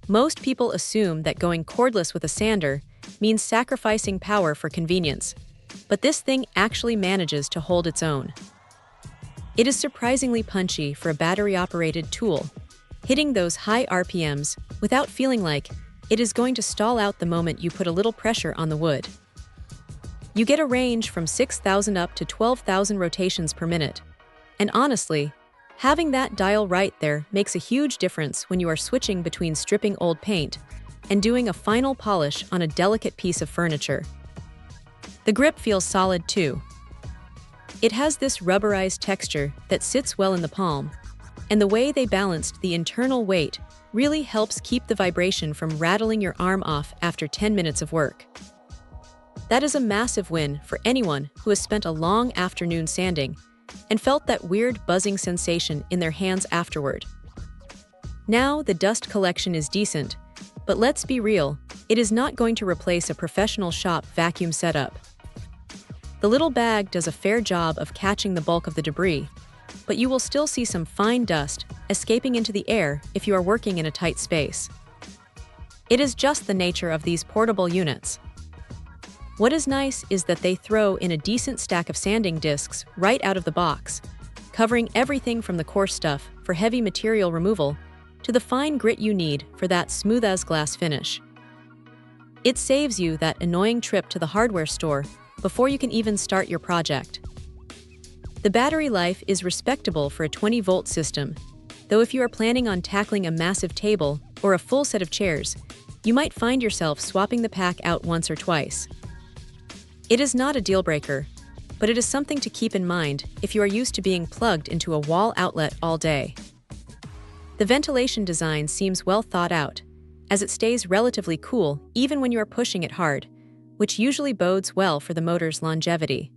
Most people assume that going cordless with a sander means sacrificing power for convenience, but this thing actually manages to hold its own. It is surprisingly punchy for a battery-operated tool, hitting those high RPMs without feeling like it is going to stall out the moment you put a little pressure on the wood. You get a range from 6,000 up to 12,000 rotations per minute, and honestly, having that dial right there makes a huge difference when you are switching between stripping old paint and doing a final polish on a delicate piece of furniture. The grip feels solid too. It has this rubberized texture that sits well in the palm, and the way they balanced the internal weight really helps keep the vibration from rattling your arm off after 10 minutes of work. That is a massive win for anyone who has spent a long afternoon sanding and felt that weird buzzing sensation in their hands afterward. Now the dust collection is decent, but let's be real, it is not going to replace a professional shop vacuum setup. The little bag does a fair job of catching the bulk of the debris, but you will still see some fine dust escaping into the air if you are working in a tight space. It is just the nature of these portable units. What is nice is that they throw in a decent stack of sanding discs right out of the box, covering everything from the coarse stuff for heavy material removal to the fine grit you need for that smooth-as-glass finish. It saves you that annoying trip to the hardware store before you can even start your project. The battery life is respectable for a 20-volt system, though if you are planning on tackling a massive table or a full set of chairs, you might find yourself swapping the pack out once or twice. It is not a deal-breaker, but it is something to keep in mind if you are used to being plugged into a wall outlet all day. The ventilation design seems well thought out, as it stays relatively cool even when you are pushing it hard, which usually bodes well for the motor's longevity.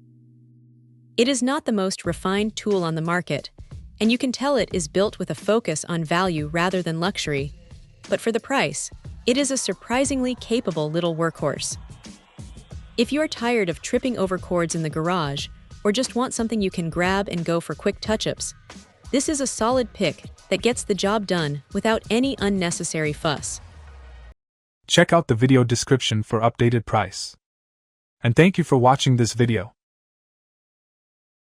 It is not the most refined tool on the market, and you can tell it is built with a focus on value rather than luxury, but for the price, it is a surprisingly capable little workhorse. If you are tired of tripping over cords in the garage, or just want something you can grab and go for quick touch-ups, this is a solid pick that gets the job done without any unnecessary fuss. Check out the video description for updated price. And thank you for watching this video.